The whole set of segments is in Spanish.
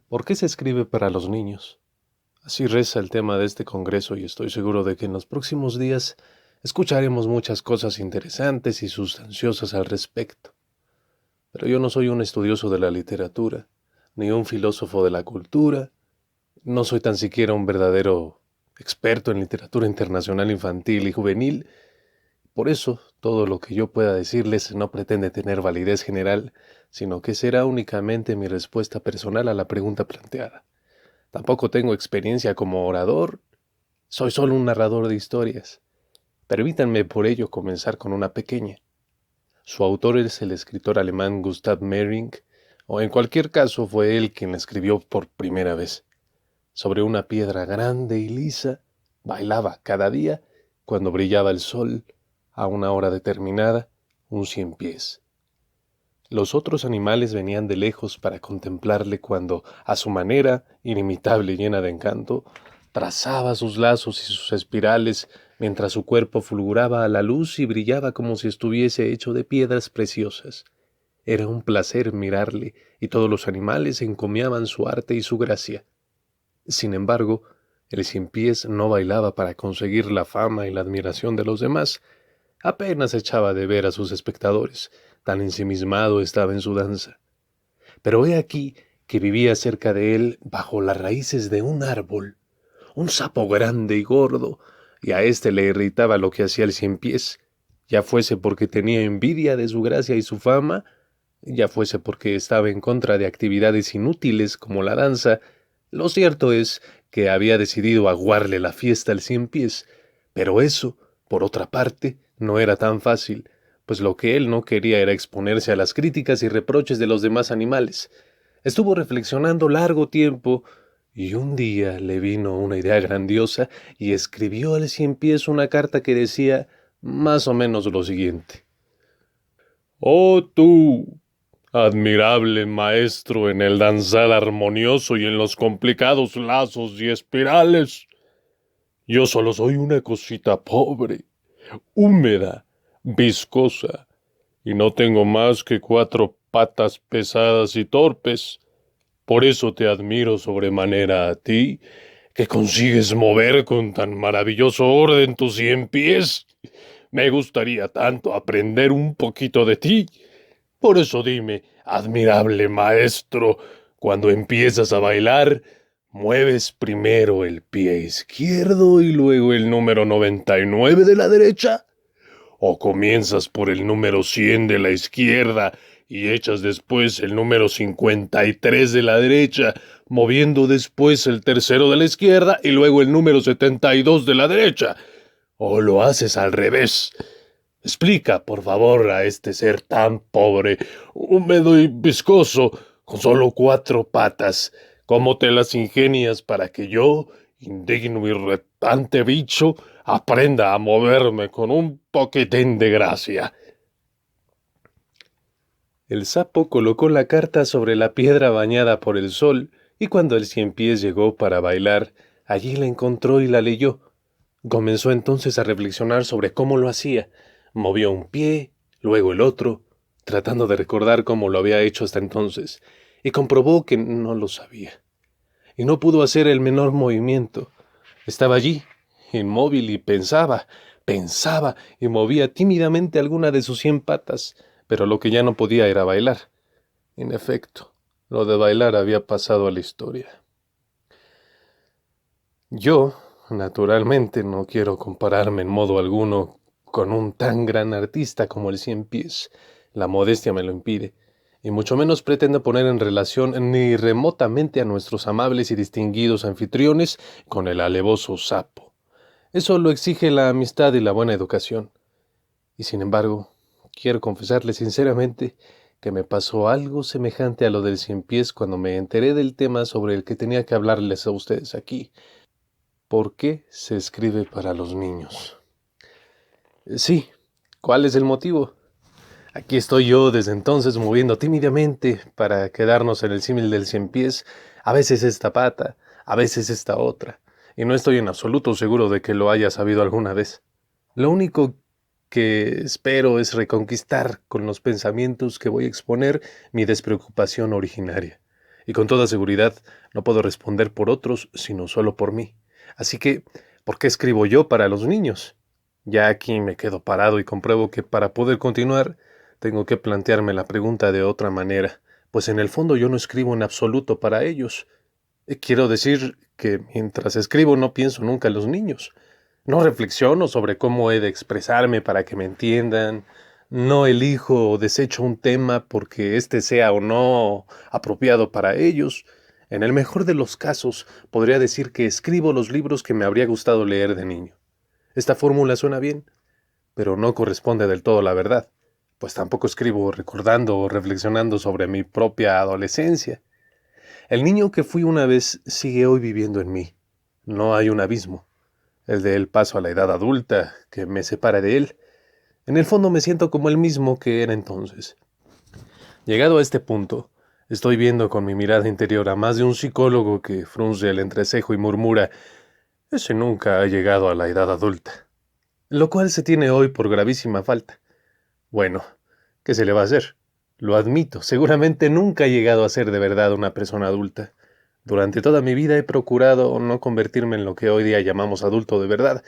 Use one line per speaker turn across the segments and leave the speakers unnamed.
¿Por qué se escribe para los niños? Así reza el tema de este congreso y estoy seguro de que en los próximos días escucharemos muchas cosas interesantes y sustanciosas al respecto. Pero yo no soy un estudioso de la literatura, ni un filósofo de la cultura, no soy tan siquiera un verdadero experto en literatura internacional infantil y juvenil. Por eso, todo lo que yo pueda decirles no pretende tener validez general, sino que será únicamente mi respuesta personal a la pregunta planteada. Tampoco tengo experiencia como orador, soy solo un narrador de historias. Permítanme por ello comenzar con una pequeña. Su autor es el escritor alemán Gustav Meyrink, o en cualquier caso fue él quien la escribió por primera vez. Sobre una piedra grande y lisa, bailaba cada día, cuando brillaba el sol, a una hora determinada, un cien pies. Los otros animales venían de lejos para contemplarle cuando, a su manera, inimitable y llena de encanto, trazaba sus lazos y sus espirales, mientras su cuerpo fulguraba a la luz y brillaba como si estuviese hecho de piedras preciosas. Era un placer mirarle, y todos los animales encomiaban su arte y su gracia. Sin embargo, el cien pies no bailaba para conseguir la fama y la admiración de los demás. Apenas echaba de ver a sus espectadores, tan ensimismado estaba en su danza. Pero he aquí que vivía cerca de él, bajo las raíces de un árbol, un sapo grande y gordo, y a éste le irritaba lo que hacía el cien pies, ya fuese porque tenía envidia de su gracia y su fama, ya fuese porque estaba en contra de actividades inútiles como la danza. Lo cierto es que había decidido aguarle la fiesta al cien pies, pero eso, por otra parte, no era tan fácil, pues lo que él no quería era exponerse a las críticas y reproches de los demás animales. Estuvo reflexionando largo tiempo, y un día le vino una idea grandiosa y escribió al cien pies una carta que decía más o menos lo siguiente: Oh tú, admirable maestro en el danzar armonioso y en los complicados lazos y espirales, yo solo soy una cosita pobre, húmeda, viscosa, y no tengo más que 4 patas pesadas y torpes. Por eso te admiro sobremanera a ti, que consigues mover con tan maravilloso orden tus 100 pies. Me gustaría tanto aprender un poquito de ti. Por eso dime, admirable maestro, cuando empiezas a bailar, ¿mueves primero el pie izquierdo y luego el número 99 de la derecha? ¿O comienzas por el número 100 de la izquierda y echas después el número 53 de la derecha, moviendo después el tercero de la izquierda y luego el número 72 de la derecha? ¿O lo haces al revés? Explica, por favor, a este ser tan pobre, húmedo y viscoso, con solo 4 patas, cómo te las ingenias para que yo, indigno y retante bicho, aprenda a moverme con un poquitín de gracia. El sapo colocó la carta sobre la piedra bañada por el sol, y cuando el cien pies llegó para bailar, allí la encontró y la leyó. Comenzó entonces a reflexionar sobre cómo lo hacía. Movió un pie, luego el otro, tratando de recordar cómo lo había hecho hasta entonces, y comprobó que no lo sabía. Y no pudo hacer el menor movimiento. Estaba allí, inmóvil, y pensaba, y movía tímidamente alguna de sus 100 patas, pero lo que ya no podía era bailar. En efecto, lo de bailar había pasado a la historia. Yo, naturalmente, no quiero compararme en modo alguno con un tan gran artista como el cien pies. La modestia me lo impide, y mucho menos pretendo poner en relación ni remotamente a nuestros amables y distinguidos anfitriones con el alevoso sapo. Eso lo exige la amistad y la buena educación. Y sin embargo, quiero confesarle sinceramente que me pasó algo semejante a lo del cien pies cuando me enteré del tema sobre el que tenía que hablarles a ustedes aquí. ¿Por qué se escribe para los niños? Sí, ¿cuál es el motivo? Aquí estoy yo desde entonces moviendo tímidamente para quedarnos en el símil del cien pies, a veces esta pata, a veces esta otra, y no estoy en absoluto seguro de que lo haya sabido alguna vez. Lo único que espero es reconquistar con los pensamientos que voy a exponer mi despreocupación originaria. y con toda seguridad no puedo responder por otros, sino solo por mí. Así que, ¿por qué escribo yo para los niños? Ya aquí me quedo parado y compruebo que para poder continuar, tengo que plantearme la pregunta de otra manera, pues en el fondo yo no escribo en absoluto para ellos. Quiero decir que mientras escribo no pienso nunca en los niños. No reflexiono sobre cómo he de expresarme para que me entiendan. No elijo o desecho un tema porque éste sea o no apropiado para ellos. En el mejor de los casos, podría decir que escribo los libros que me habría gustado leer de niño. Esta fórmula suena bien, pero no corresponde del todo a la verdad, pues tampoco escribo recordando o reflexionando sobre mi propia adolescencia. El niño que fui una vez sigue hoy viviendo en mí. No hay un abismo, el del paso a la edad adulta, que me separa de él. En el fondo me siento como el mismo que era entonces. Llegado a este punto, estoy viendo con mi mirada interior a más de un psicólogo que frunce el entrecejo y murmura: ese nunca ha llegado a la edad adulta, lo cual se tiene hoy por gravísima falta. Bueno, ¿qué se le va a hacer? Lo admito, seguramente nunca he llegado a ser de verdad una persona adulta. Durante toda mi vida he procurado no convertirme en lo que hoy día llamamos adulto de verdad,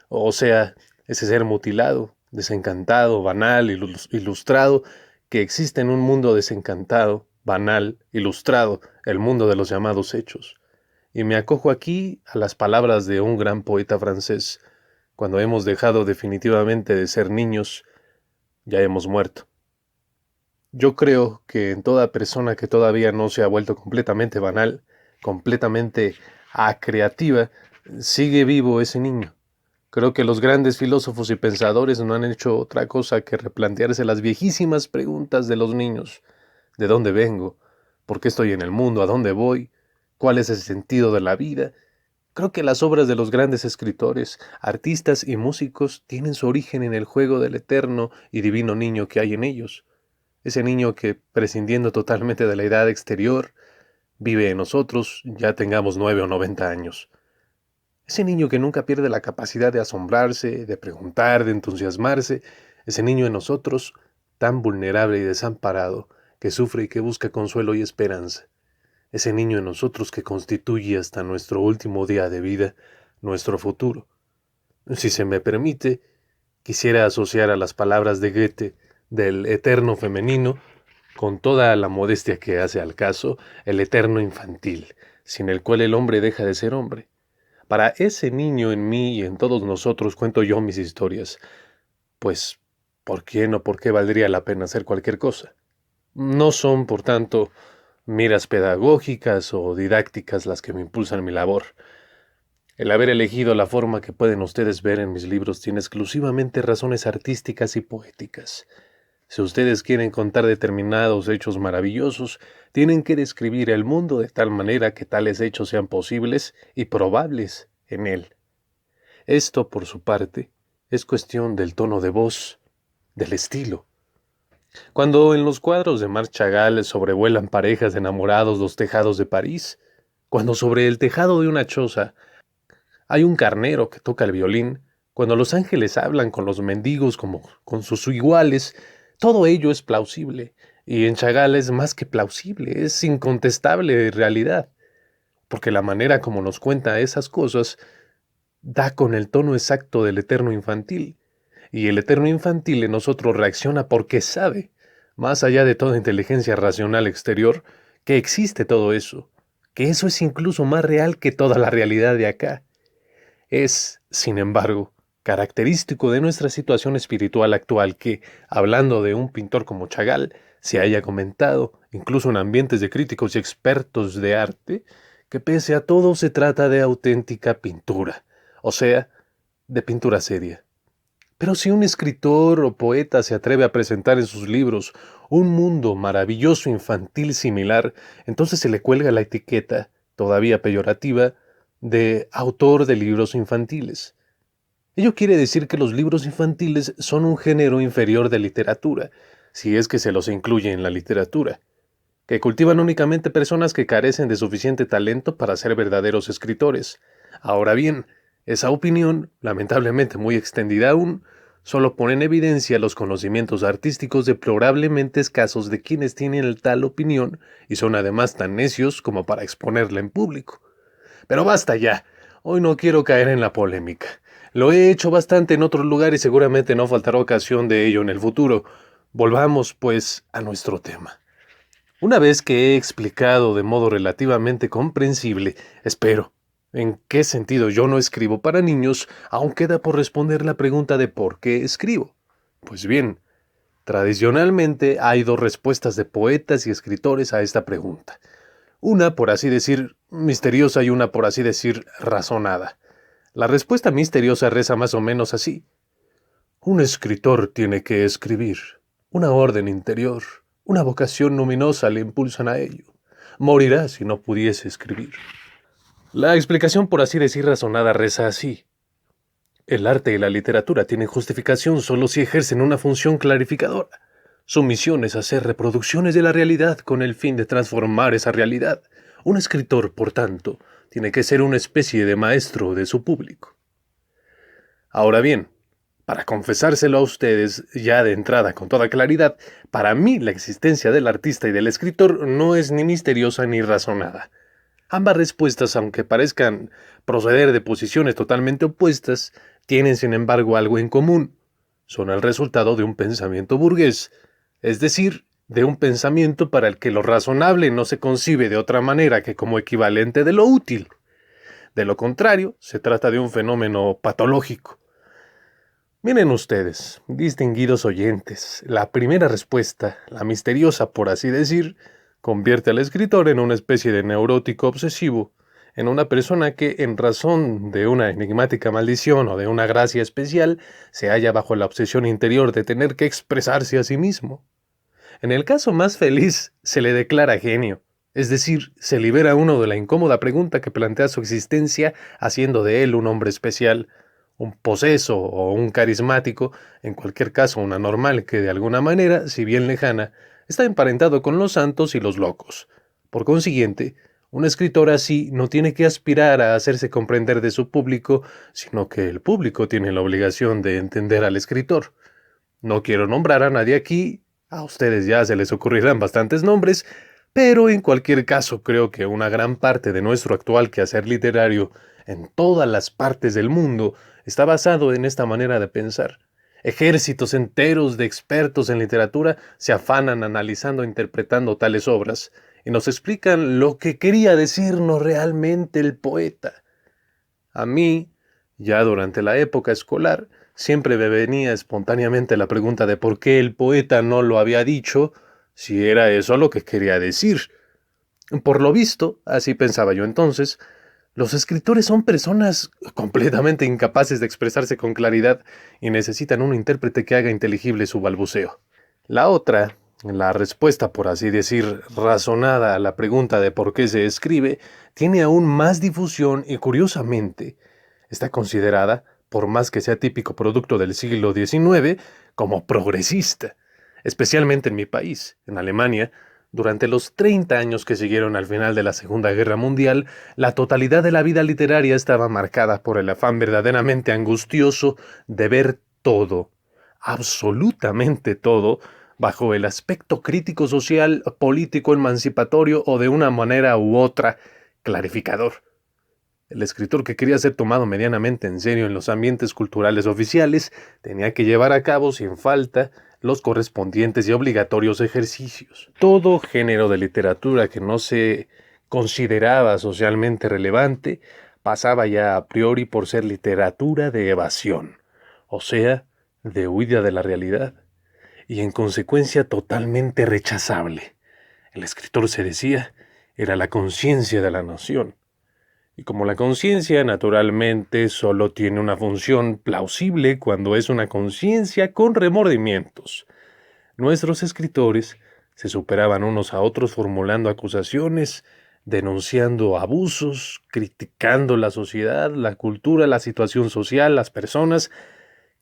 o sea, ese ser mutilado, desencantado, banal, ilustrado, que existe en un mundo desencantado, banal, ilustrado, el mundo de los llamados hechos. Y me acojo aquí a las palabras de un gran poeta francés: cuando hemos dejado definitivamente de ser niños, ya hemos muerto. Yo creo que en toda persona que todavía no se ha vuelto completamente banal, completamente acreativa, sigue vivo ese niño. Creo que los grandes filósofos y pensadores no han hecho otra cosa que replantearse las viejísimas preguntas de los niños. ¿De dónde vengo? ¿Por qué estoy en el mundo? ¿A dónde voy? ¿Cuál es el sentido de la vida? Creo que las obras de los grandes escritores, artistas y músicos tienen su origen en el juego del eterno y divino niño que hay en ellos. Ese niño que, prescindiendo totalmente de la edad exterior, vive en nosotros, ya tengamos 9 o 90 años. Ese niño que nunca pierde la capacidad de asombrarse, de preguntar, de entusiasmarse. Ese niño en nosotros, tan vulnerable y desamparado, que sufre y que busca consuelo y esperanza. Ese niño en nosotros que constituye hasta nuestro último día de vida nuestro futuro. Si se me permite, quisiera asociar a las palabras de Goethe del eterno femenino, con toda la modestia que hace al caso, el eterno infantil, sin el cual el hombre deja de ser hombre. Para ese niño en mí y en todos nosotros cuento yo mis historias, pues, ¿por quién o por qué valdría la pena hacer cualquier cosa? No son, por tanto, miras pedagógicas o didácticas las que me impulsan mi labor. El haber elegido la forma que pueden ustedes ver en mis libros tiene exclusivamente razones artísticas y poéticas. Si ustedes quieren contar determinados hechos maravillosos, tienen que describir el mundo de tal manera que tales hechos sean posibles y probables en él. Esto, por su parte, es cuestión del tono de voz, del estilo. Cuando en los cuadros de Marc Chagall sobrevuelan parejas de enamorados los tejados de París, cuando sobre el tejado de una choza hay un carnero que toca el violín, cuando los ángeles hablan con los mendigos como con sus iguales, todo ello es plausible, y en Chagall es más que plausible, es incontestable realidad, porque la manera como nos cuenta esas cosas da con el tono exacto del eterno infantil, y el eterno infantil en nosotros reacciona porque sabe, más allá de toda inteligencia racional exterior, que existe todo eso, que eso es incluso más real que toda la realidad de acá. Es, sin embargo, característico de nuestra situación espiritual actual que, hablando de un pintor como Chagall, se haya comentado, incluso en ambientes de críticos y expertos de arte, que pese a todo se trata de auténtica pintura, o sea, de pintura seria. Pero si un escritor o poeta se atreve a presentar en sus libros un mundo maravilloso infantil similar, entonces se le cuelga la etiqueta, todavía peyorativa, de autor de libros infantiles. Ello quiere decir que los libros infantiles son un género inferior de literatura, si es que se los incluye en la literatura, que cultivan únicamente personas que carecen de suficiente talento para ser verdaderos escritores. Ahora bien, esa opinión, lamentablemente muy extendida aún, solo pone en evidencia los conocimientos artísticos deplorablemente escasos de quienes tienen tal opinión y son además tan necios como para exponerla en público. Pero basta ya, hoy no quiero caer en la polémica. Lo he hecho bastante en otros lugares y seguramente no faltará ocasión de ello en el futuro. Volvamos, pues, a nuestro tema. Una vez que he explicado de modo relativamente comprensible, espero, en qué sentido yo no escribo para niños, aún queda por responder la pregunta de por qué escribo. Pues bien, tradicionalmente hay dos respuestas de poetas y escritores a esta pregunta. Una, por así decir, misteriosa y una, por así decir, razonada. La respuesta misteriosa reza más o menos así. Un escritor tiene que escribir. Una orden interior, una vocación luminosa le impulsan a ello. Morirá si no pudiese escribir. La explicación, por así decir, razonada reza así. El arte y la literatura tienen justificación solo si ejercen una función clarificadora. Su misión es hacer reproducciones de la realidad con el fin de transformar esa realidad. Un escritor, por tanto, tiene que ser una especie de maestro de su público. Ahora bien, para confesárselo a ustedes ya de entrada con toda claridad, para mí la existencia del artista y del escritor no es ni misteriosa ni razonada. Ambas respuestas, aunque parezcan proceder de posiciones totalmente opuestas, tienen sin embargo algo en común. Son el resultado de un pensamiento burgués, es decir, de un pensamiento para el que lo razonable no se concibe de otra manera que como equivalente de lo útil. De lo contrario, se trata de un fenómeno patológico. Miren ustedes, distinguidos oyentes, la primera respuesta, la misteriosa por así decir, convierte al escritor en una especie de neurótico obsesivo, en una persona que, en razón de una enigmática maldición o de una gracia especial, se halla bajo la obsesión interior de tener que expresarse a sí mismo. En el caso más feliz, se le declara genio, es decir, se libera uno de la incómoda pregunta que plantea su existencia, haciendo de él un hombre especial, un poseso o un carismático, en cualquier caso un anormal que de alguna manera, si bien lejana, está emparentado con los santos y los locos. Por consiguiente, un escritor así no tiene que aspirar a hacerse comprender de su público, sino que el público tiene la obligación de entender al escritor. No quiero nombrar a nadie aquí, a ustedes ya se les ocurrirán bastantes nombres, pero en cualquier caso creo que una gran parte de nuestro actual quehacer literario en todas las partes del mundo está basado en esta manera de pensar. Ejércitos enteros de expertos en literatura se afanan analizando e interpretando tales obras y nos explican lo que quería decirnos realmente el poeta. A mí, ya durante la época escolar, siempre me venía espontáneamente la pregunta de por qué el poeta no lo había dicho, si era eso lo que quería decir. Por lo visto, así pensaba yo entonces, los escritores son personas completamente incapaces de expresarse con claridad y necesitan un intérprete que haga inteligible su balbuceo. La otra, la respuesta, por así decir, razonada a la pregunta de por qué se escribe, tiene aún más difusión y, curiosamente, está considerada, por más que sea típico producto del siglo XIX, como progresista, especialmente en mi país, en Alemania. Durante los 30 años que siguieron al final de la Segunda Guerra Mundial, la totalidad de la vida literaria estaba marcada por el afán verdaderamente angustioso de ver todo, absolutamente todo, bajo el aspecto crítico social, político, emancipatorio o de una manera u otra clarificador. El escritor que quería ser tomado medianamente en serio en los ambientes culturales oficiales tenía que llevar a cabo sin falta los correspondientes y obligatorios ejercicios. Todo género de literatura que no se consideraba socialmente relevante pasaba ya a priori por ser literatura de evasión, o sea, de huida de la realidad, y en consecuencia totalmente rechazable. El escritor, se decía, era la conciencia de la nación. Y como la conciencia naturalmente solo tiene una función plausible cuando es una conciencia con remordimientos, nuestros escritores se superaban unos a otros formulando acusaciones, denunciando abusos, criticando la sociedad, la cultura, la situación social, las personas.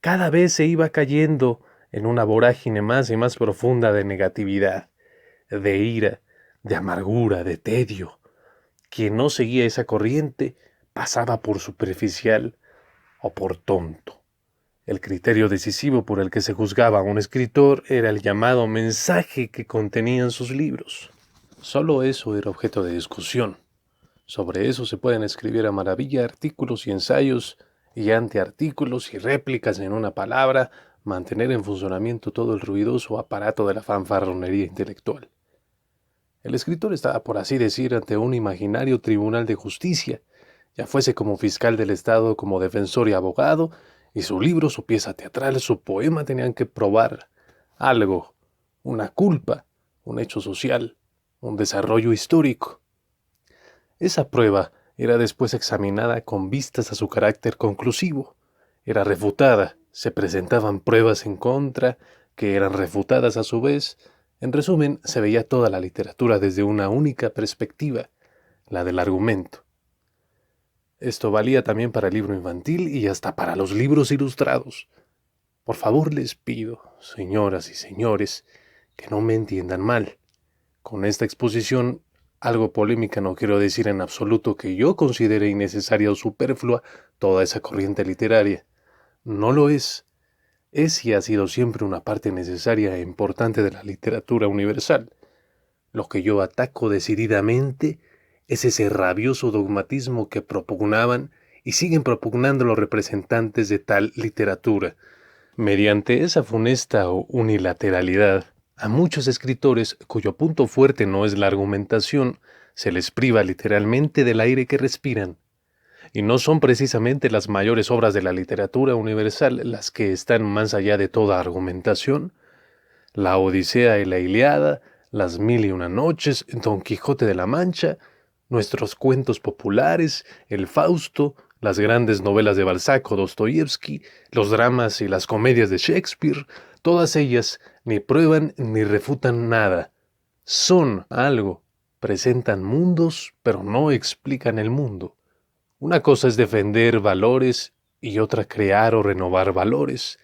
Cada vez se iba cayendo en una vorágine más y más profunda de negatividad, de ira, de amargura, de tedio. Quien no seguía esa corriente pasaba por superficial o por tonto. El criterio decisivo por el que se juzgaba a un escritor era el llamado mensaje que contenían sus libros. Solo eso era objeto de discusión. Sobre eso se pueden escribir a maravilla artículos y ensayos, y antiartículos y réplicas en una palabra, mantener en funcionamiento todo el ruidoso aparato de la fanfarronería intelectual. El escritor estaba, por así decir, ante un imaginario tribunal de justicia, ya fuese como fiscal del Estado, como defensor y abogado, y su libro, su pieza teatral, su poema tenían que probar algo, una culpa, un hecho social, un desarrollo histórico. Esa prueba era después examinada con vistas a su carácter conclusivo. Era refutada, se presentaban pruebas en contra, que eran refutadas a su vez. En resumen, se veía toda la literatura desde una única perspectiva, la del argumento. Esto valía también para el libro infantil y hasta para los libros ilustrados. Por favor les pido, señoras y señores, que no me entiendan mal. Con esta exposición algo polémica no quiero decir en absoluto que yo considere innecesaria o superflua toda esa corriente literaria. No lo es. Es y ha sido siempre una parte necesaria e importante de la literatura universal. Lo que yo ataco decididamente es ese rabioso dogmatismo que propugnaban y siguen propugnando los representantes de tal literatura. Mediante esa funesta unilateralidad, a muchos escritores cuyo punto fuerte no es la argumentación, se les priva literalmente del aire que respiran. Y no son precisamente las mayores obras de la literatura universal las que están más allá de toda argumentación. La Odisea y la Ilíada, las Mil y una noches, Don Quijote de la Mancha, nuestros cuentos populares, el Fausto, las grandes novelas de Balzac o Dostoyevsky, los dramas y las comedias de Shakespeare, todas ellas ni prueban ni refutan nada. Son algo, presentan mundos, pero no explican el mundo. Una cosa es defender valores y otra crear o renovar valores.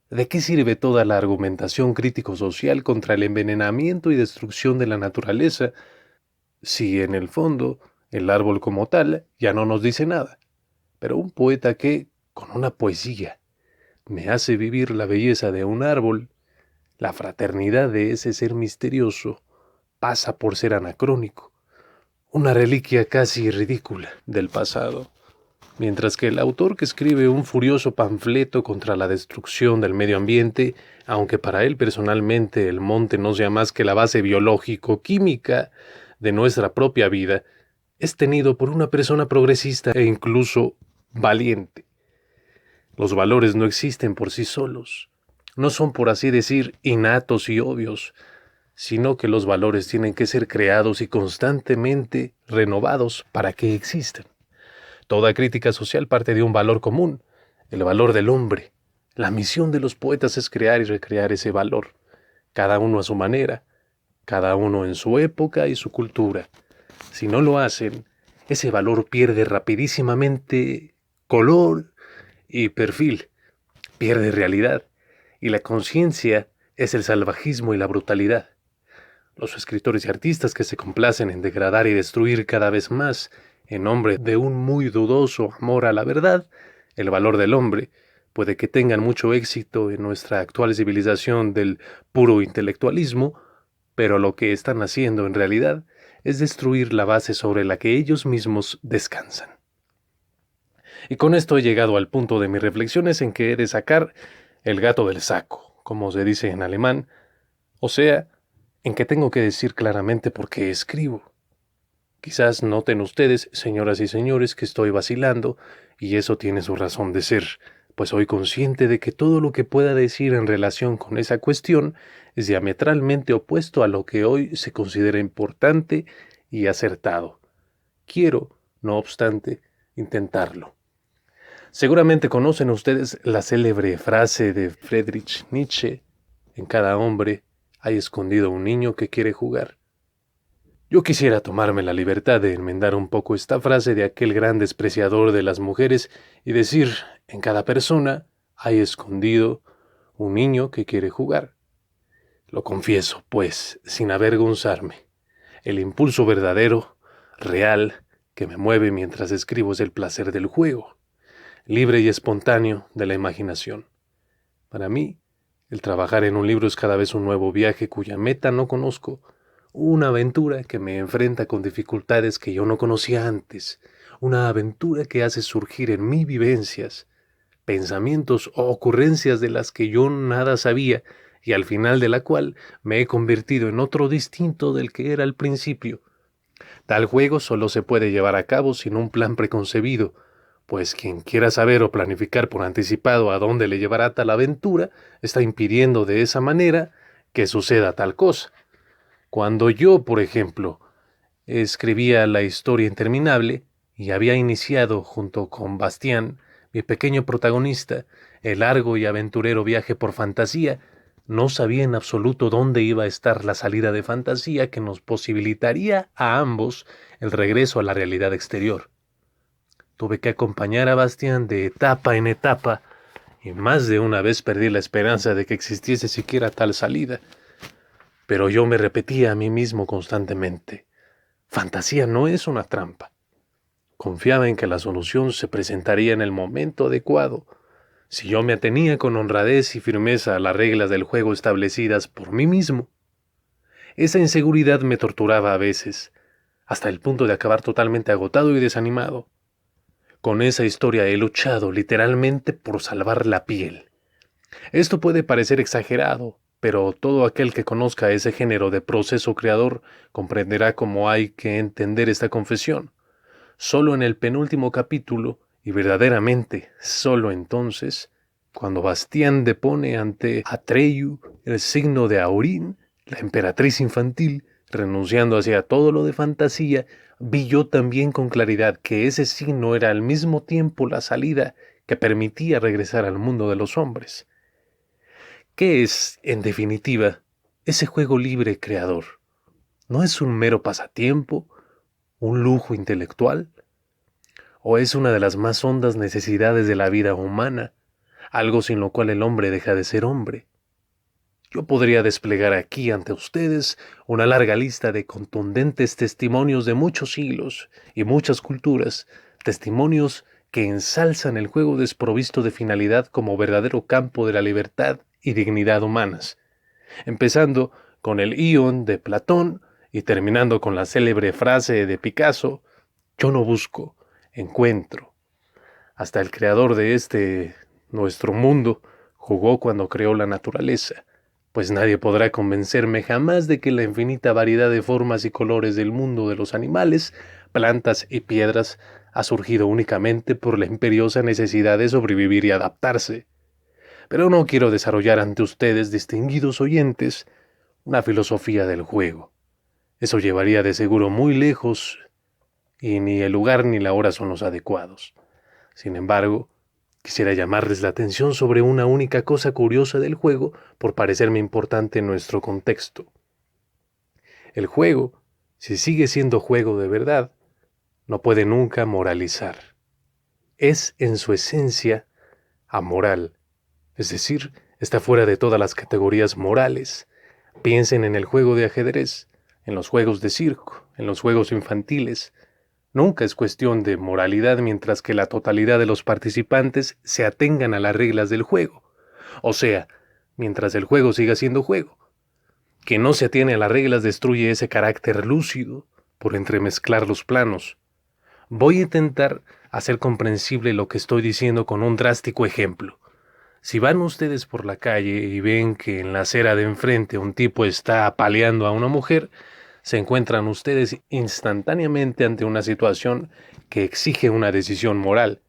¿De qué sirve toda la argumentación crítico-social contra el envenenamiento y destrucción de la naturaleza si en el fondo el árbol como tal ya no nos dice nada? Pero un poeta que, con una poesía, me hace vivir la belleza de un árbol, la fraternidad de ese ser misterioso, pasa por ser anacrónico, una reliquia casi ridícula del pasado. Mientras que el autor que escribe un furioso panfleto contra la destrucción del medio ambiente, aunque para él personalmente el monte no sea más que la base biológico-química de nuestra propia vida, es tenido por una persona progresista e incluso valiente. Los valores no existen por sí solos, no son por así decir innatos y obvios, sino que los valores tienen que ser creados y constantemente renovados para que existan. Toda crítica social parte de un valor común, el valor del hombre. La misión de los poetas es crear y recrear ese valor, cada uno a su manera, cada uno en su época y su cultura. Si no lo hacen, ese valor pierde rapidísimamente color y perfil, pierde realidad, y la conciencia es el salvajismo y la brutalidad. Los escritores y artistas que se complacen en degradar y destruir cada vez más, en nombre de un muy dudoso amor a la verdad, el valor del hombre, puede que tengan mucho éxito en nuestra actual civilización del puro intelectualismo, pero lo que están haciendo en realidad es destruir la base sobre la que ellos mismos descansan. Y con esto he llegado al punto de mis reflexiones en que he de sacar el gato del saco, como se dice en alemán, o sea, en que tengo que decir claramente por qué escribo. Quizás noten ustedes, señoras y señores, que estoy vacilando, y eso tiene su razón de ser, pues soy consciente de que todo lo que pueda decir en relación con esa cuestión es diametralmente opuesto a lo que hoy se considera importante y acertado. Quiero, no obstante, intentarlo. Seguramente conocen ustedes la célebre frase de Friedrich Nietzsche: en cada hombre hay escondido un niño que quiere jugar. Yo quisiera tomarme la libertad de enmendar un poco esta frase de aquel gran despreciador de las mujeres y decir: en cada persona hay escondido un niño que quiere jugar. Lo confieso, pues, sin avergonzarme. El impulso verdadero, real, que me mueve mientras escribo es el placer del juego, libre y espontáneo de la imaginación. Para mí, el trabajar en un libro es cada vez un nuevo viaje cuya meta no conozco, una aventura que me enfrenta con dificultades que yo no conocía antes, una aventura que hace surgir en mí vivencias, pensamientos o ocurrencias de las que yo nada sabía y al final de la cual me he convertido en otro distinto del que era al principio. Tal juego solo se puede llevar a cabo sin un plan preconcebido, pues quien quiera saber o planificar por anticipado a dónde le llevará tal aventura está impidiendo de esa manera que suceda tal cosa. Cuando yo, por ejemplo, escribía la historia interminable y había iniciado junto con Bastián, mi pequeño protagonista, el largo y aventurero viaje por fantasía, no sabía en absoluto dónde iba a estar la salida de fantasía que nos posibilitaría a ambos el regreso a la realidad exterior. Tuve que acompañar a Bastián de etapa en etapa y más de una vez perdí la esperanza de que existiese siquiera tal salida. Pero yo me repetía a mí mismo constantemente: fantasía no es una trampa. Confiaba en que la solución se presentaría en el momento adecuado, si yo me atenía con honradez y firmeza a las reglas del juego establecidas por mí mismo. Esa inseguridad me torturaba a veces, hasta el punto de acabar totalmente agotado y desanimado. Con esa historia he luchado literalmente por salvar la piel. Esto puede parecer exagerado, pero todo aquel que conozca ese género de proceso creador comprenderá cómo hay que entender esta confesión. Solo en el penúltimo capítulo, y verdaderamente solo entonces, cuando Bastián depone ante Atreyu el signo de Aurín, la emperatriz infantil, renunciando hacia todo lo de fantasía, vi yo también con claridad que ese signo era al mismo tiempo la salida que permitía regresar al mundo de los hombres. ¿Qué es, en definitiva, ese juego libre creador? ¿No es un mero pasatiempo, un lujo intelectual? ¿O es una de las más hondas necesidades de la vida humana, algo sin lo cual el hombre deja de ser hombre? Yo podría desplegar aquí ante ustedes una larga lista de contundentes testimonios de muchos siglos y muchas culturas, testimonios que ensalzan el juego desprovisto de finalidad como verdadero campo de la libertad y dignidad humanas, empezando con el Ion de Platón y terminando con la célebre frase de Picasso: yo no busco, encuentro. Hasta el creador de nuestro mundo, jugó cuando creó la naturaleza, pues nadie podrá convencerme jamás de que la infinita variedad de formas y colores del mundo de los animales, plantas y piedras ha surgido únicamente por la imperiosa necesidad de sobrevivir y adaptarse. Pero no quiero desarrollar ante ustedes, distinguidos oyentes, una filosofía del juego. Eso llevaría de seguro muy lejos y ni el lugar ni la hora son los adecuados. Sin embargo, quisiera llamarles la atención sobre una única cosa curiosa del juego por parecerme importante en nuestro contexto. El juego, si sigue siendo juego de verdad, no puede nunca moralizar. Es en su esencia amoral, es decir, está fuera de todas las categorías morales. Piensen en el juego de ajedrez, en los juegos de circo, en los juegos infantiles. Nunca es cuestión de moralidad mientras que la totalidad de los participantes se atengan a las reglas del juego. O sea, mientras el juego siga siendo juego. Quien no se atiene a las reglas destruye ese carácter lúcido por entremezclar los planos. Voy a intentar hacer comprensible lo que estoy diciendo con un drástico ejemplo. Si van ustedes por la calle y ven que en la acera de enfrente un tipo está apaleando a una mujer, se encuentran ustedes instantáneamente ante una situación que exige una decisión moral.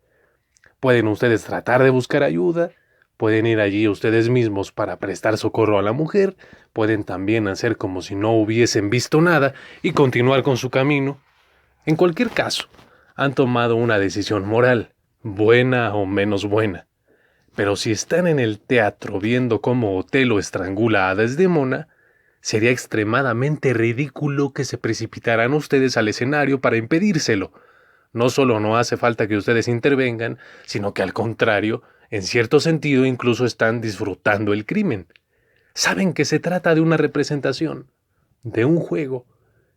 Pueden ustedes tratar de buscar ayuda, pueden ir allí ustedes mismos para prestar socorro a la mujer, pueden también hacer como si no hubiesen visto nada y continuar con su camino. En cualquier caso, han tomado una decisión moral, buena o menos buena. Pero si están en el teatro viendo cómo Otelo estrangula a Desdemona, sería extremadamente ridículo que se precipitaran ustedes al escenario para impedírselo. No solo no hace falta que ustedes intervengan, sino que al contrario, en cierto sentido incluso están disfrutando el crimen. Saben que se trata de una representación, de un juego,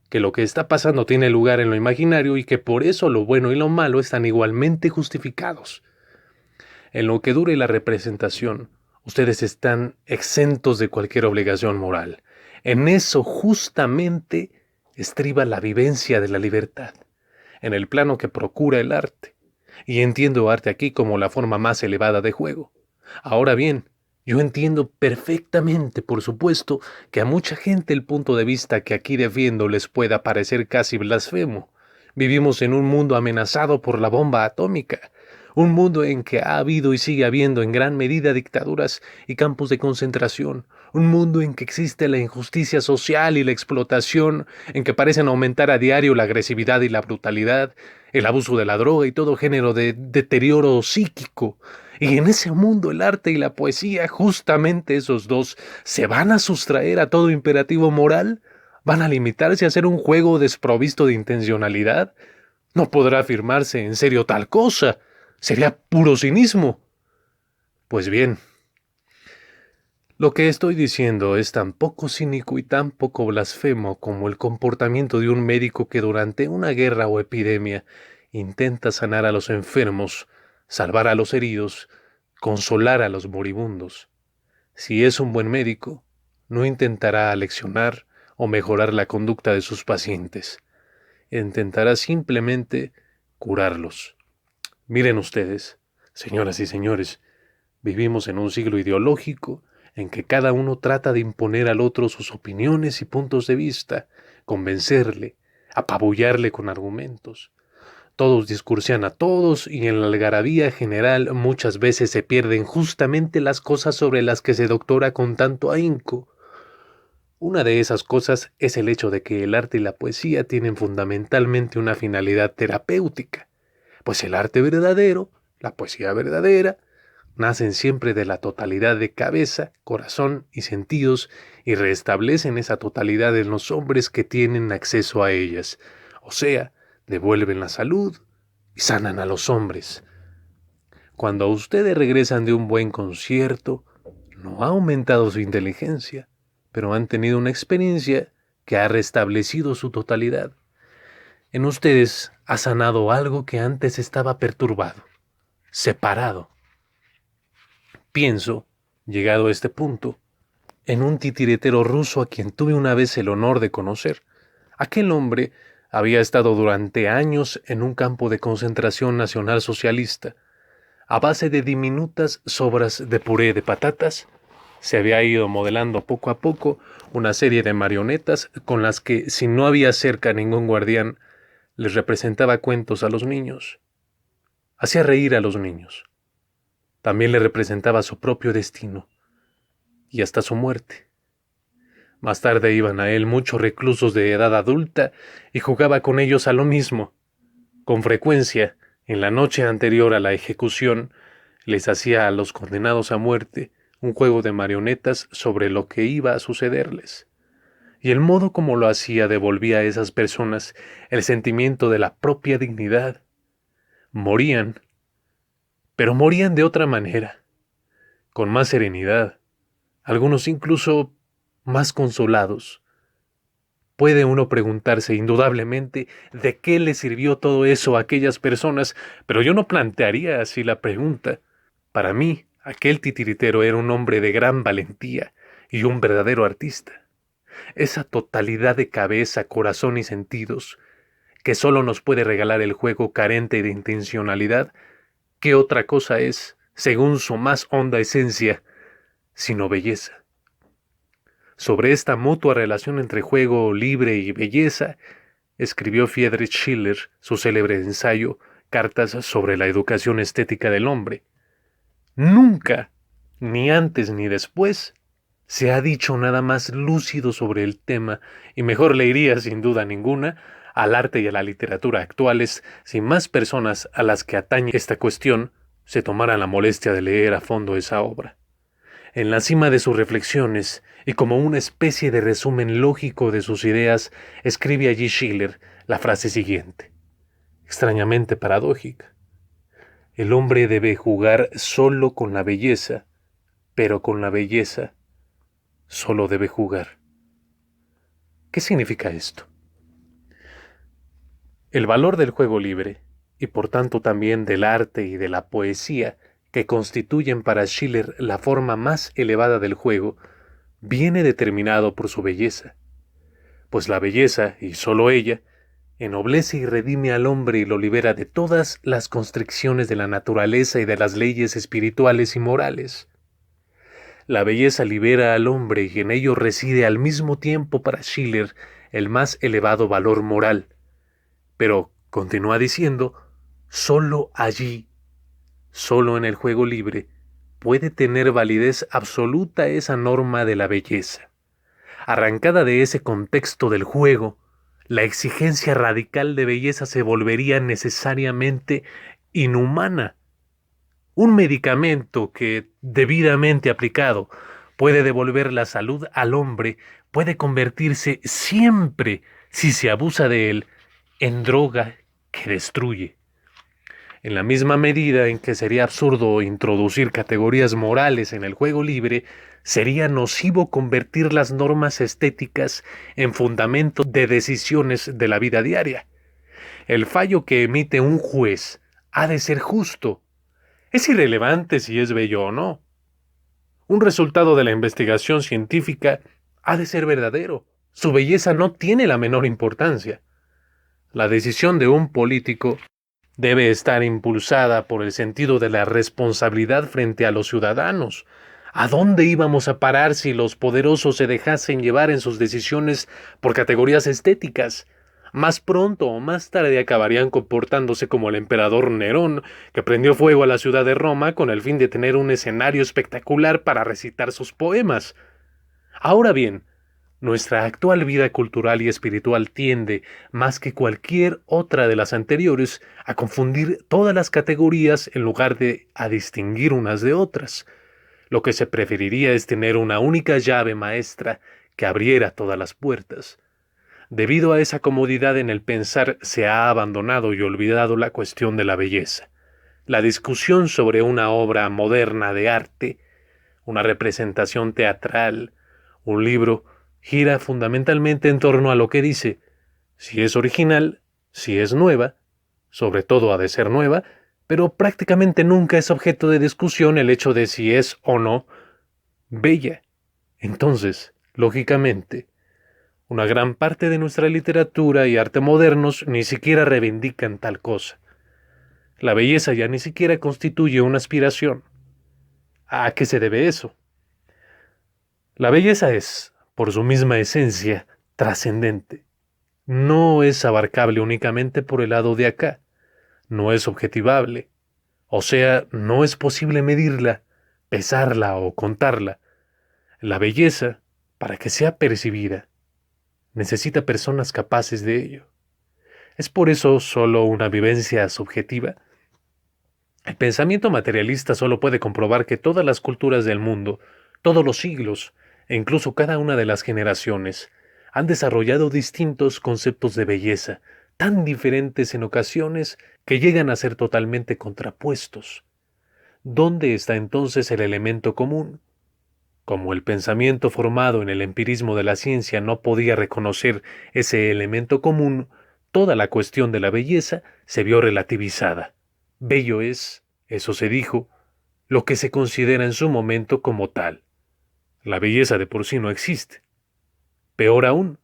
que lo que está pasando tiene lugar en lo imaginario y que por eso lo bueno y lo malo están igualmente justificados. En lo que dure la representación, Ustedes están exentos de cualquier obligación moral. En eso justamente estriba la vivencia de la libertad, en el plano que procura el arte. Y entiendo arte aquí como la forma más elevada de juego. Ahora bien, yo entiendo perfectamente, por supuesto, que a mucha gente el punto de vista que aquí defiendo les pueda parecer casi blasfemo. Vivimos en un mundo amenazado por la bomba atómica, un mundo en que ha habido y sigue habiendo en gran medida dictaduras y campos de concentración, un mundo en que existe la injusticia social y la explotación, en que parecen aumentar a diario la agresividad y la brutalidad, el abuso de la droga y todo género de deterioro psíquico. Y en ese mundo el arte y la poesía, justamente esos dos, ¿se van a sustraer a todo imperativo moral? ¿Van a limitarse a ser un juego desprovisto de intencionalidad? No podrá afirmarse en serio tal cosa. Sería puro cinismo. Pues bien, lo que estoy diciendo es tan poco cínico y tan poco blasfemo como el comportamiento de un médico que durante una guerra o epidemia intenta sanar a los enfermos, salvar a los heridos, consolar a los moribundos. Si es un buen médico, no intentará aleccionar o mejorar la conducta de sus pacientes. Intentará simplemente curarlos. Miren ustedes, señoras y señores, vivimos en un siglo ideológico en que cada uno trata de imponer al otro sus opiniones y puntos de vista, convencerle, apabullarle con argumentos. Todos discursan a todos y en la algarabía general muchas veces se pierden justamente las cosas sobre las que se doctora con tanto ahínco. Una de esas cosas es el hecho de que el arte y la poesía tienen fundamentalmente una finalidad terapéutica, pues el arte verdadero, la poesía verdadera, nacen siempre de la totalidad de cabeza, corazón y sentidos y restablecen esa totalidad en los hombres que tienen acceso a ellas, o sea, devuelven la salud y sanan a los hombres. Cuando ustedes regresan de un buen concierto, no ha aumentado su inteligencia, pero han tenido una experiencia que ha restablecido su totalidad. En ustedes ha sanado algo que antes estaba perturbado, separado. Pienso, llegado a este punto, en un titiritero ruso a quien tuve una vez el honor de conocer. Aquel hombre había estado durante años en un campo de concentración nacionalsocialista. A base de diminutas sobras de puré de patatas, se había ido modelando poco a poco una serie de marionetas con las que, si no había cerca ningún guardián, les representaba cuentos a los niños. Hacía reír a los niños. También le representaba su propio destino y hasta su muerte. Más tarde iban a él muchos reclusos de edad adulta y jugaba con ellos a lo mismo. Con frecuencia, en la noche anterior a la ejecución, les hacía a los condenados a muerte un juego de marionetas sobre lo que iba a sucederles. Y el modo como lo hacía devolvía a esas personas el sentimiento de la propia dignidad. Morían, pero morían de otra manera, con más serenidad, algunos incluso más consolados. Puede uno preguntarse indudablemente de qué le sirvió todo eso a aquellas personas, pero yo no plantearía así la pregunta. Para mí, aquel titiritero era un hombre de gran valentía y un verdadero artista. Esa totalidad de cabeza, corazón y sentidos que solo nos puede regalar el juego carente de intencionalidad, ¿qué otra cosa es, según su más honda esencia, sino belleza? Sobre esta mutua relación entre juego libre y belleza, escribió Friedrich Schiller su célebre ensayo Cartas sobre la educación estética del hombre. Nunca, ni antes ni después, se ha dicho nada más lúcido sobre el tema, y mejor le iría, sin duda ninguna, al arte y a la literatura actuales si más personas a las que atañe esta cuestión se tomaran la molestia de leer a fondo esa obra. En la cima de sus reflexiones, y como una especie de resumen lógico de sus ideas, escribe allí Schiller la frase siguiente, extrañamente paradójica. El hombre debe jugar solo con la belleza, pero con la belleza solo debe jugar. ¿Qué significa esto? El valor del juego libre, y por tanto también del arte y de la poesía, que constituyen para Schiller la forma más elevada del juego, viene determinado por su belleza, pues la belleza, y sólo ella, ennoblece y redime al hombre y lo libera de todas las constricciones de la naturaleza y de las leyes espirituales y morales. La belleza libera al hombre y en ello reside al mismo tiempo para Schiller el más elevado valor moral. Pero, continúa diciendo, sólo allí, sólo en el juego libre, puede tener validez absoluta esa norma de la belleza. Arrancada de ese contexto del juego, la exigencia radical de belleza se volvería necesariamente inhumana. Un medicamento que, debidamente aplicado, puede devolver la salud al hombre, puede convertirse siempre, si se abusa de él, en droga que destruye. En la misma medida en que sería absurdo introducir categorías morales en el juego libre, sería nocivo convertir las normas estéticas en fundamento de decisiones de la vida diaria. El fallo que emite un juez ha de ser justo. Es irrelevante si es bello o no. Un resultado de la investigación científica ha de ser verdadero. Su belleza no tiene la menor importancia. La decisión de un político debe estar impulsada por el sentido de la responsabilidad frente a los ciudadanos. ¿A dónde íbamos a parar si los poderosos se dejasen llevar en sus decisiones por categorías estéticas? Más pronto o más tarde acabarían comportándose como el emperador Nerón, que prendió fuego a la ciudad de Roma con el fin de tener un escenario espectacular para recitar sus poemas. Ahora bien, nuestra actual vida cultural y espiritual tiende, más que cualquier otra de las anteriores, a confundir todas las categorías en lugar de a distinguir unas de otras. Lo que se preferiría es tener una única llave maestra que abriera todas las puertas. Debido a esa comodidad en el pensar, se ha abandonado y olvidado la cuestión de la belleza. La discusión sobre una obra moderna de arte, una representación teatral, un libro, gira fundamentalmente en torno a lo que dice, si es original, si es nueva, sobre todo ha de ser nueva, pero prácticamente nunca es objeto de discusión el hecho de si es o no bella. Entonces, lógicamente, una gran parte de nuestra literatura y arte modernos ni siquiera reivindican tal cosa. La belleza ya ni siquiera constituye una aspiración. ¿A qué se debe eso? La belleza es, por su misma esencia, trascendente. No es abarcable únicamente por el lado de acá. No es objetivable. O sea, no es posible medirla, pesarla o contarla. La belleza, para que sea percibida, necesita personas capaces de ello. ¿Es por eso solo una vivencia subjetiva? El pensamiento materialista solo puede comprobar que todas las culturas del mundo, todos los siglos, e incluso cada una de las generaciones, han desarrollado distintos conceptos de belleza, tan diferentes en ocasiones que llegan a ser totalmente contrapuestos. ¿Dónde está entonces el elemento común? Como el pensamiento formado en el empirismo de la ciencia no podía reconocer ese elemento común, toda la cuestión de la belleza se vio relativizada. Bello es, eso se dijo, lo que se considera en su momento como tal. La belleza de por sí no existe. Peor aún,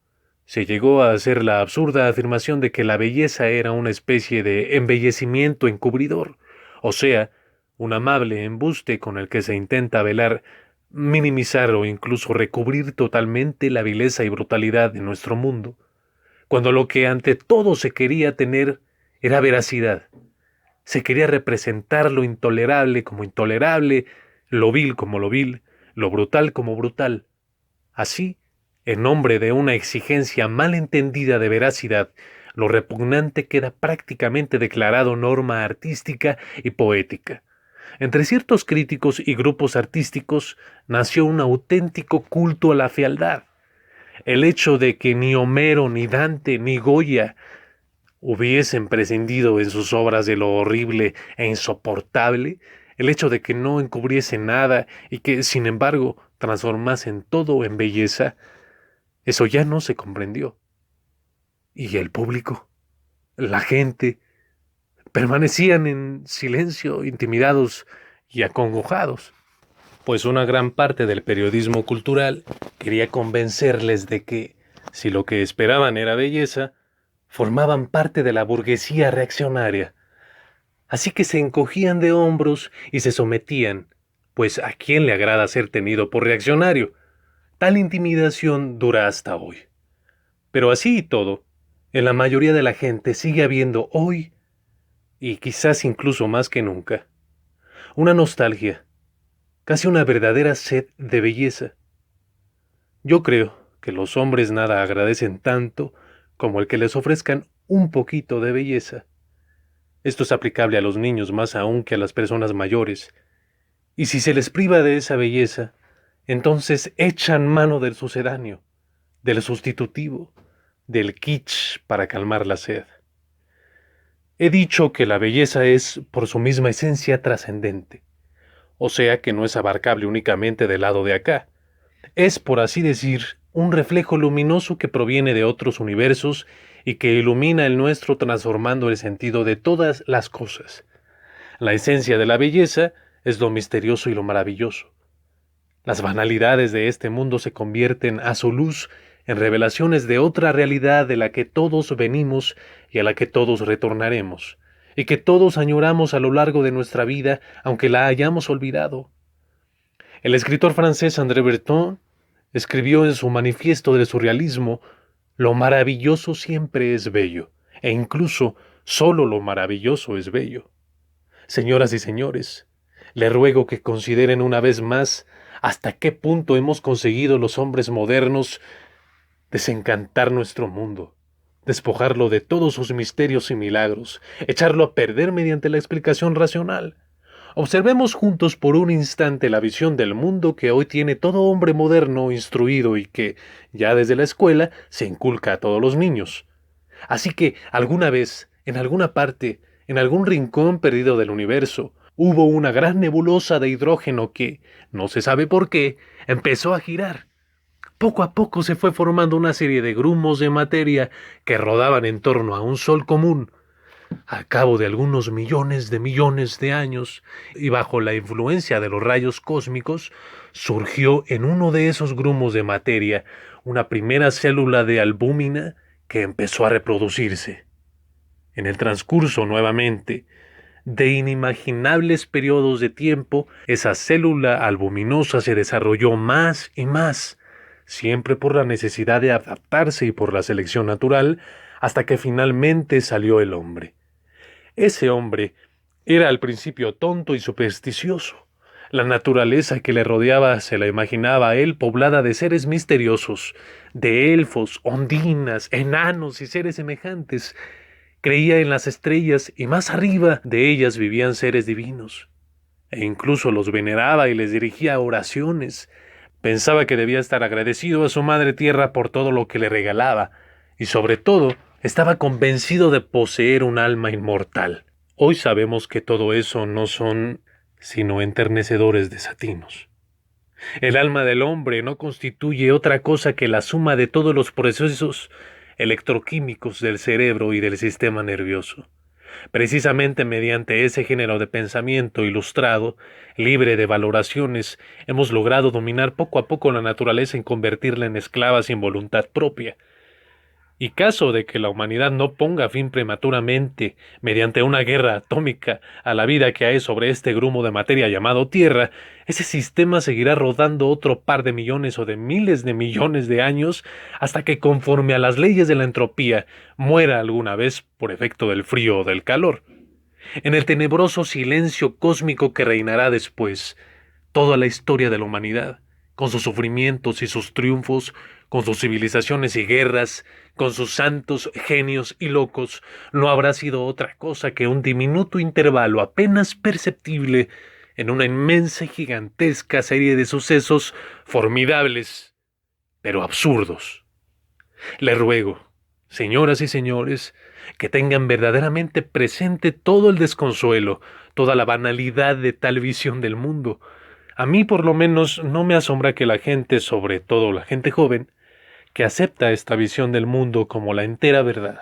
se llegó a hacer la absurda afirmación de que la belleza era una especie de embellecimiento encubridor, o sea, un amable embuste con el que se intenta velar, minimizar o incluso recubrir totalmente la vileza y brutalidad de nuestro mundo, cuando lo que ante todo se quería tener era veracidad. Se quería representar lo intolerable como intolerable, lo vil como lo vil, lo brutal como brutal. Así, en nombre de una exigencia mal entendida de veracidad, lo repugnante queda prácticamente declarado norma artística y poética. Entre ciertos críticos y grupos artísticos nació un auténtico culto a la fealdad. El hecho de que ni Homero, ni Dante, ni Goya hubiesen prescindido en sus obras de lo horrible e insoportable, el hecho de que no encubriesen nada y que, sin embargo, transformasen todo en belleza, eso ya no se comprendió. Y el público, la gente, permanecían en silencio, intimidados y acongojados, pues una gran parte del periodismo cultural quería convencerles de que, si lo que esperaban era belleza, formaban parte de la burguesía reaccionaria. Así que se encogían de hombros y se sometían, pues ¿a quién le agrada ser tenido por reaccionario? Tal intimidación dura hasta hoy. Pero así y todo, en la mayoría de la gente sigue habiendo hoy, y quizás incluso más que nunca, una nostalgia, casi una verdadera sed de belleza. Yo creo que los hombres nada agradecen tanto como el que les ofrezcan un poquito de belleza. Esto es aplicable a los niños más aún que a las personas mayores, y si se les priva de esa belleza, entonces echan mano del sucedáneo, del sustitutivo, del kitsch para calmar la sed. He dicho que la belleza es, por su misma esencia, trascendente, o sea que no es abarcable únicamente del lado de acá. Es, por así decir, un reflejo luminoso que proviene de otros universos y que ilumina el nuestro transformando el sentido de todas las cosas. La esencia de la belleza es lo misterioso y lo maravilloso. Las banalidades de este mundo se convierten a su luz en revelaciones de otra realidad de la que todos venimos y a la que todos retornaremos, y que todos añoramos a lo largo de nuestra vida, aunque la hayamos olvidado. El escritor francés André Breton escribió en su manifiesto del surrealismo: lo maravilloso siempre es bello, e incluso solo lo maravilloso es bello. Señoras y señores, le ruego que consideren una vez más hasta qué punto hemos conseguido los hombres modernos desencantar nuestro mundo, despojarlo de todos sus misterios y milagros, echarlo a perder mediante la explicación racional. Observemos juntos por un instante la visión del mundo que hoy tiene todo hombre moderno instruido y que, ya desde la escuela, se inculca a todos los niños. Así que, alguna vez, en alguna parte, en algún rincón perdido del universo, hubo una gran nebulosa de hidrógeno que, no se sabe por qué, empezó a girar. Poco a poco se fue formando una serie de grumos de materia que rodaban en torno a un sol común. Al cabo de algunos millones de años, y bajo la influencia de los rayos cósmicos, surgió en uno de esos grumos de materia una primera célula de albúmina que empezó a reproducirse. En el transcurso, nuevamente, de inimaginables periodos de tiempo, esa célula albuminosa se desarrolló más y más, siempre por la necesidad de adaptarse y por la selección natural, hasta que finalmente salió el hombre. Ese hombre era al principio tonto y supersticioso. La naturaleza que le rodeaba se la imaginaba a él poblada de seres misteriosos, de elfos, ondinas, enanos y seres semejantes. Creía en las estrellas y más arriba de ellas vivían seres divinos. E incluso los veneraba y les dirigía oraciones. Pensaba que debía estar agradecido a su madre tierra por todo lo que le regalaba, y sobre todo, estaba convencido de poseer un alma inmortal. Hoy sabemos que todo eso no son sino enternecedores desatinos. El alma del hombre no constituye otra cosa que la suma de todos los procesos electroquímicos del cerebro y del sistema nervioso. Precisamente mediante ese género de pensamiento ilustrado, libre de valoraciones, hemos logrado dominar poco a poco la naturaleza y convertirla en esclava sin voluntad propia. Y caso de que la humanidad no ponga fin prematuramente, mediante una guerra atómica, a la vida que hay sobre este grumo de materia llamado Tierra, ese sistema seguirá rodando otro par de millones o de miles de millones de años hasta que, conforme a las leyes de la entropía, muera alguna vez por efecto del frío o del calor. En el tenebroso silencio cósmico que reinará después, toda la historia de la humanidad, con sus sufrimientos y sus triunfos, con sus civilizaciones y guerras, con sus santos, genios y locos, no habrá sido otra cosa que un diminuto intervalo apenas perceptible en una inmensa y gigantesca serie de sucesos formidables, pero absurdos. Les ruego, señoras y señores, que tengan verdaderamente presente todo el desconsuelo, toda la banalidad de tal visión del mundo. A mí, por lo menos, no me asombra que la gente, sobre todo la gente joven, que acepta esta visión del mundo como la entera verdad,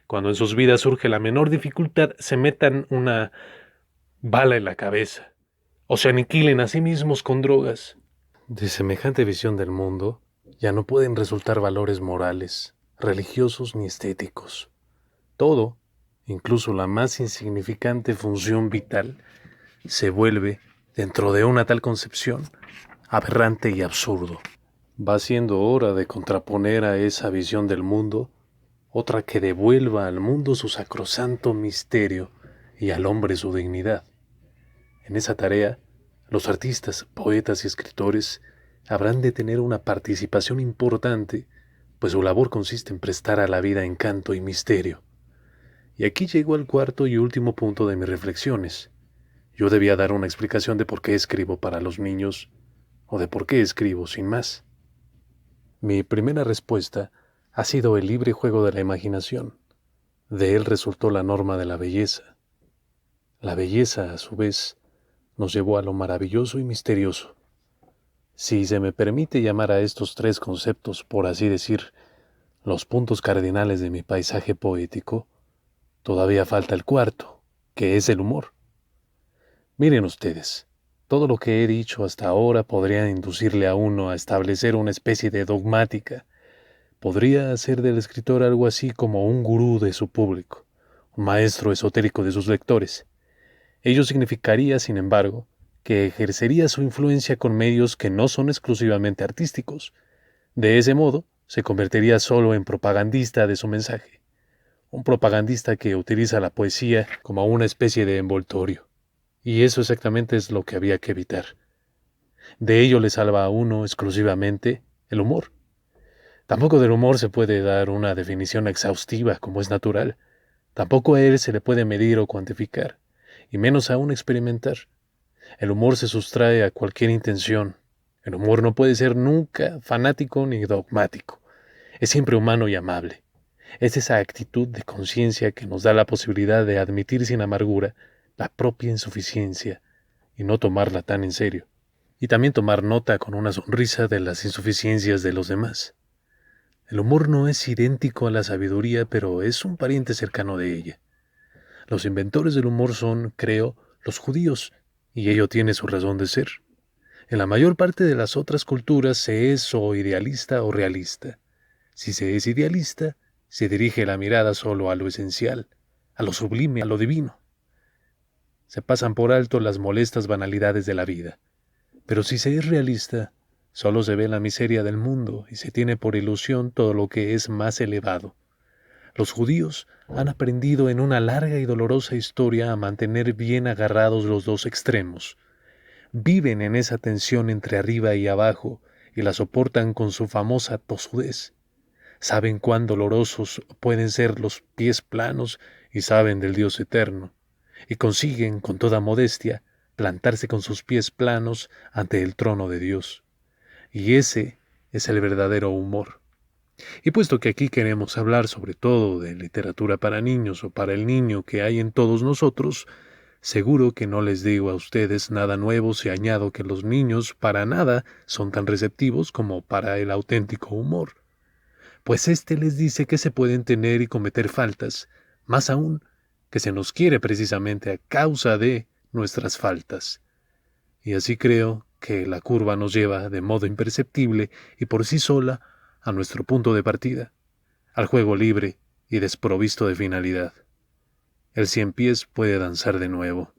cuando en sus vidas surge la menor dificultad, se metan una bala en la cabeza, o se aniquilen a sí mismos con drogas. De semejante visión del mundo, ya no pueden resultar valores morales, religiosos ni estéticos. Todo, incluso la más insignificante función vital, se vuelve, dentro de una tal concepción, aberrante y absurdo. Va siendo hora de contraponer a esa visión del mundo otra que devuelva al mundo su sacrosanto misterio y al hombre su dignidad. En esa tarea, los artistas, poetas y escritores habrán de tener una participación importante, pues su labor consiste en prestar a la vida encanto y misterio. Y aquí llego al cuarto y último punto de mis reflexiones. Yo debía dar una explicación de por qué escribo para los niños, o de por qué escribo sin más. Mi primera respuesta ha sido el libre juego de la imaginación. De él resultó la norma de la belleza. La belleza, a su vez, nos llevó a lo maravilloso y misterioso. Si se me permite llamar a estos tres conceptos, por así decir, los puntos cardinales de mi paisaje poético, todavía falta el cuarto, que es el humor. Miren ustedes, todo lo que he dicho hasta ahora podría inducirle a uno a establecer una especie de dogmática. Podría hacer del escritor algo así como un gurú de su público, un maestro esotérico de sus lectores. Ello significaría, sin embargo, que ejercería su influencia con medios que no son exclusivamente artísticos. De ese modo, se convertiría solo en propagandista de su mensaje, un propagandista que utiliza la poesía como una especie de envoltorio. Y eso exactamente es lo que había que evitar. De ello le salva a uno exclusivamente el humor. Tampoco del humor se puede dar una definición exhaustiva como es natural. Tampoco a él se le puede medir o cuantificar, y menos aún experimentar. El humor se sustrae a cualquier intención. El humor no puede ser nunca fanático ni dogmático. Es siempre humano y amable. Es esa actitud de conciencia que nos da la posibilidad de admitir sin amargura la propia insuficiencia y no tomarla tan en serio. Y también tomar nota con una sonrisa de las insuficiencias de los demás. El humor no es idéntico a la sabiduría, pero es un pariente cercano de ella. Los inventores del humor son, creo, los judíos, y ello tiene su razón de ser. En la mayor parte de las otras culturas se es o idealista o realista. Si se es idealista, se dirige la mirada solo a lo esencial, a lo sublime, a lo divino. Se pasan por alto las molestas banalidades de la vida. Pero si se es realista, solo se ve la miseria del mundo y se tiene por ilusión todo lo que es más elevado. Los judíos han aprendido en una larga y dolorosa historia a mantener bien agarrados los dos extremos. Viven en esa tensión entre arriba y abajo y la soportan con su famosa tosudez. Saben cuán dolorosos pueden ser los pies planos y saben del Dios eterno, y consiguen, con toda modestia, plantarse con sus pies planos ante el trono de Dios. Y ese es el verdadero humor. Y puesto que aquí queremos hablar sobre todo de literatura para niños o para el niño que hay en todos nosotros, seguro que no les digo a ustedes nada nuevo si añado que los niños para nada son tan receptivos como para el auténtico humor. Pues éste les dice que se pueden tener y cometer faltas, más aún que se nos quiere precisamente a causa de nuestras faltas. Y así creo que la curva nos lleva de modo imperceptible y por sí sola a nuestro punto de partida, al juego libre y desprovisto de finalidad. El cien pies puede danzar de nuevo.